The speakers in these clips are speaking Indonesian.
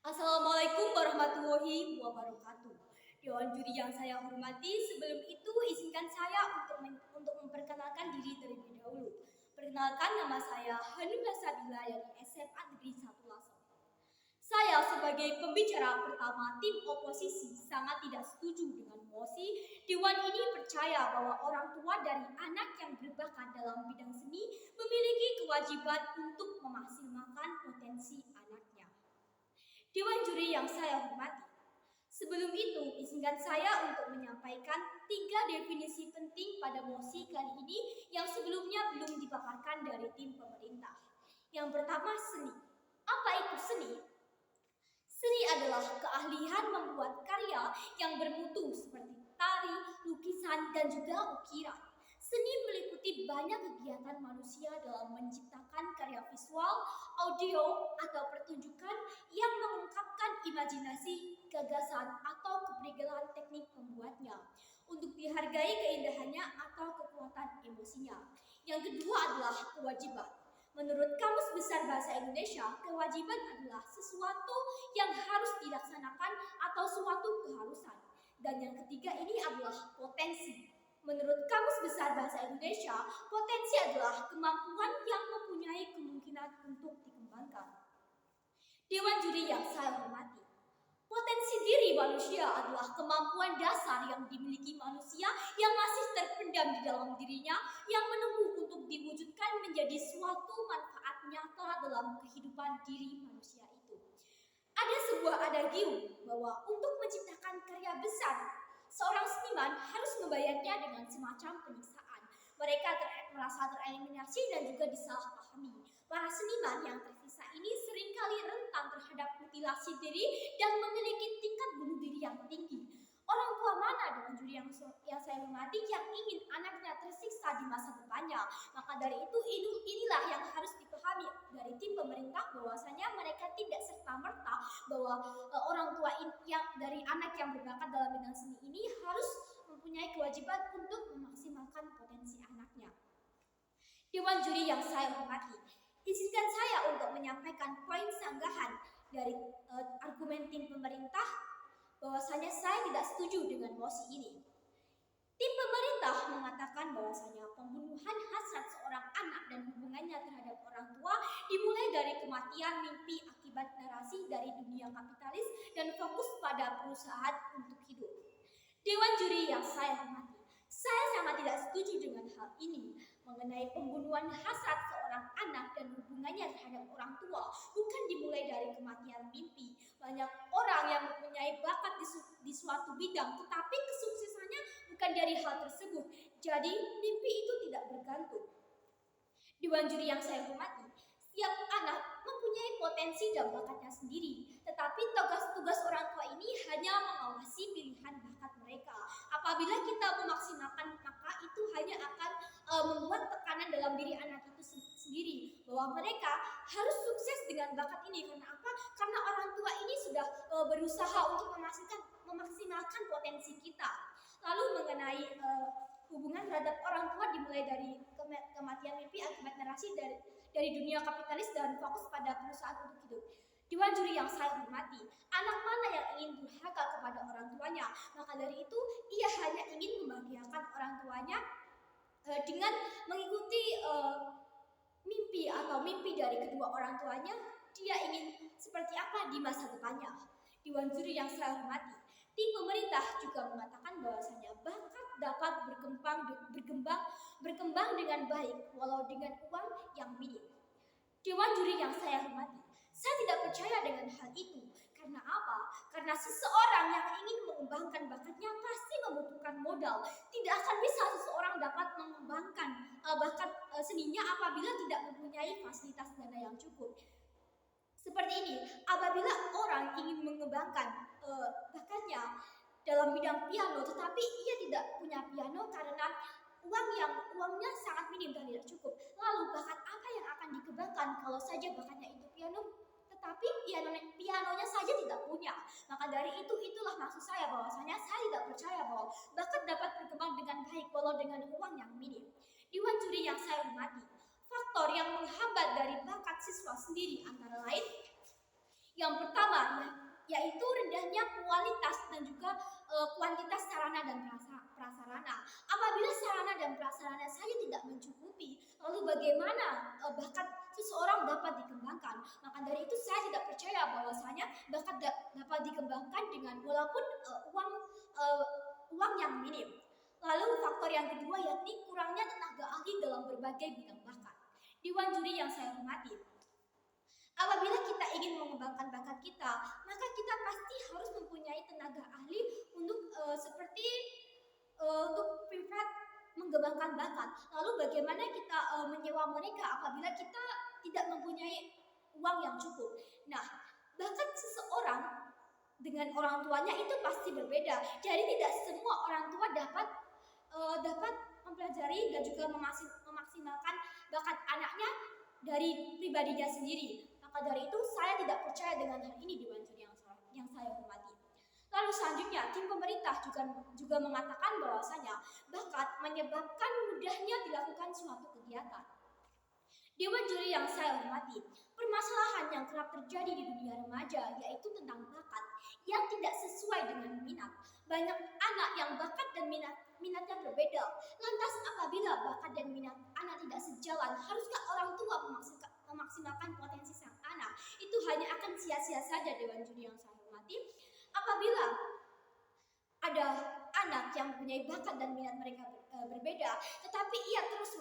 Assalamualaikum warahmatullahi wabarakatuh. Dewan juri yang saya hormati, sebelum itu izinkan saya untuk memperkenalkan diri terlebih dahulu. Perkenalkan, nama saya Hanum Sabila dari SMA Negeri 1 Lasem. Saya sebagai pembicara pertama tim oposisi sangat tidak setuju dengan mosi. Dewan ini percaya bahwa orang tua dari anak yang berbakat dalam bidang seni memiliki kewajiban untuk memaksimalkan potensi anaknya. Dewan juri yang saya hormati, sebelum itu izinkan saya untuk menyampaikan 3 definisi penting pada mosi kali ini yang sebelumnya belum dipaparkan dari tim pemerintah. Yang pertama, seni. Apa itu seni? Seni adalah keahlian membuat karya yang bermutu seperti tari, lukisan, dan juga ukiran. Seni meliputi banyak kegiatan manusia dalam menciptakan karya visual, audio, atau pertunjukan yang mengungkapkan imajinasi, gagasan, atau kepribadian teknik pembuatnya untuk dihargai keindahannya atau kekuatan emosinya. Yang kedua adalah kewajiban. Menurut Kamus Besar Bahasa Indonesia, kewajiban adalah sesuatu yang harus dilaksanakan atau suatu keharusan. Dan yang ketiga ini adalah potensi. Menurut Kamus Besar Bahasa Indonesia, potensi adalah kemampuan yang mempunyai kemungkinan untuk dikembangkan. Dewan juri yang saya hormati, potensi diri manusia adalah kemampuan dasar yang dimiliki manusia yang masih terpendam di dalam dirinya, yang menunggu untuk diwujudkan menjadi suatu manfaat nyata dalam kehidupan diri manusia itu. Ada sebuah adagium bahwa untuk menciptakan karya besar, seorang seniman harus membayarnya dengan semacam penyiksaan. Mereka merasa tereliminasi dan juga disalahpahami. Para seniman yang tersisa ini seringkali rentan terhadap mutilasi diri dan memiliki tingkat bunuh diri yang tinggi. Orang tua mana dengan juri yang saya hormati yang ingin anaknya tersiksa di masa depannya? Maka dari itu inilah yang harus dipahami dari tim pemerintah, bahwasanya mereka tidak serta-merta bahwa orang tua yang dari anak yang berbakat dalam bidang seni ini harus mempunyai kewajiban untuk memaksimalkan potensi anaknya. Dewan juri yang saya hormati, izinkan saya untuk menyampaikan poin sanggahan dari argumen tim pemerintah bahwasanya saya tidak setuju dengan mosi ini. Tim pemerintah mengatakan bahwasanya pembunuhan hasrat seorang anak dan hubungannya terhadap orang tua dimulai dari kematian mimpi akibat narasi dari dunia kapitalis dan fokus pada perusahaan untuk hidup. Dewan juri yang saya hormati, saya sangat tidak setuju dengan hal ini mengenai pembunuhan hasrat seorang anak dan hubungannya terhadap orang tua bukan dimulai dari kematian mimpi. Banyak orang yang mempunyai bakat di suatu bidang, tetapi kesuksesannya bukan dari hal tersebut. Jadi mimpi itu tidak bergantung. Dewan juri yang saya hormati, setiap anak mempunyai potensi dan bakatnya sendiri, tetapi tugas orang tua ini hanya mengawasi pilihan bakat mereka. Apabila kita memaksimalkan, maka itu hanya akan membuat tekanan dalam diri anak itu sendiri bahwa mereka harus sukses dengan bakat ini. Karena apa? Karena orang tua ini sudah berusaha untuk memaksimalkan potensi kita. Lalu mengenai hubungan terhadap orang tua dimulai dari kematian mimpi akibat narasi dari dunia kapitalis dan fokus pada perusahaan untuk hidup. Dewan juri yang saya hormati, anak mana yang ingin durhaka kepada orang tuanya? Maka dari itu ia hanya ingin membahagiakan orang tuanya dengan mengikuti mimpi dari kedua orang tuanya. Dia ingin seperti apa di masa depannya. Dewan juri yang saya hormati, tim pemerintah juga mengatakan bahwasanya bakat dapat berkembang dengan baik walau dengan uang yang minim. Dewan juri yang saya hormati, saya tidak percaya dengan hal itu. Karena apa? Karena seseorang yang ingin mengembangkan bakatnya pasti membutuhkan modal. Tidak akan bisa seseorang dapat mengembangkan bakat seninya apabila tidak mempunyai fasilitas dana yang cukup. Seperti ini, apabila orang ingin mengembangkan bakatnya dalam bidang piano, tetapi ia tidak punya piano karena uangnya sangat minim dan tidak cukup. Lalu bakat apa yang akan dikembangkan kalau saja bakatnya itu piano, tetapi pianonya saja tidak punya? Maka dari itulah maksud saya bahwasanya saya tidak percaya bahwa bakat dapat berkembang dengan baik walau dengan uang yang minim. Dewan juri yang saya hormati, faktor yang menghambat dari bakat siswa sendiri antara lain, yang pertama yaitu rendahnya kualitas dan juga kuantitas sarana dan prasarana. Apabila sarana dan prasarana saya tidak mencukupi, lalu bagaimana bakat seseorang dapat dikembangkan? Maka dari itu saya tidak percaya bahwasanya bakat dapat dikembangkan dengan walaupun uang yang minim. Lalu faktor yang kedua yakni kurangnya tenaga ahli dalam berbagai bidang bakat. Dewan juri yang saya hormati, apabila kita ingin mengembangkan bakat kita, maka kita pasti harus mempunyai tenaga ahli untuk untuk privat mengembangkan bakat. Lalu bagaimana kita menyewa mereka apabila kita tidak mempunyai uang yang cukup? Nah, bakat seseorang dengan orang tuanya itu pasti berbeda. Jadi tidak semua orang tua dapat mempelajari dan juga memaksimalkan bakat anaknya dari pribadinya sendiri. Maka dari itu saya tidak percaya dengan hal ini Dewan Juri yang saya hormati. Lalu selanjutnya tim pemerintah juga mengatakan bahwasanya bakat menyebabkan mudahnya dilakukan suatu kegiatan. Dewan juri yang saya hormati, permasalahan yang kerap terjadi di dunia remaja yaitu tentang bakat yang tidak sesuai dengan minat. Banyak anak yang bakat dan minatnya berbeda. Lantas apabila bakat dan minat anak tidak sejalan, haruskah orang tua memaksimalkan potensi sang anak? Itu hanya akan sia-sia saja Dewan juri yang saya hormati. Apabila ada anak yang mempunyai bakat dan minat mereka berbeda, tetapi ia terus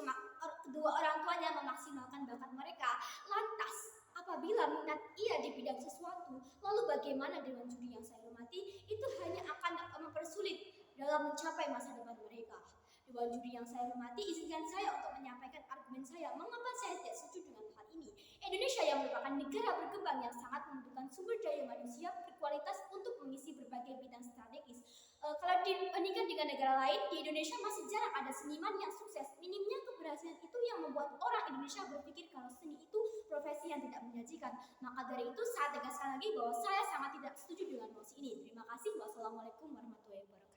kedua orang tuanya memaksimalkan bakat mereka, lantas apabila minat ia di bidang sesuatu, lalu bagaimana Dewan juri yang saya hormati? Itu hanya akan mempersulit dalam mencapai masa depan mereka. Dewan juri yang saya hormati, izinkan saya untuk menyampaikan argumen saya mengapa saya tidak setuju dengan hal ini. Indonesia yang merupakan negara berkembang yang sangat membutuhkan sumber daya manusia berkualitas untuk mengisi berbagai bidang strategis. Kalau dibandingkan dengan negara lain, di Indonesia masih jarang ada seniman yang sukses. Minimnya keberhasilan itu yang membuat orang Indonesia berpikir kalau seni itu profesi yang tidak menjanjikan. Maka dari itu saya tegaskan lagi bahwa saya sangat tidak setuju dengan mosi ini. Terima kasih. Wassalamualaikum warahmatullahi wabarakatuh.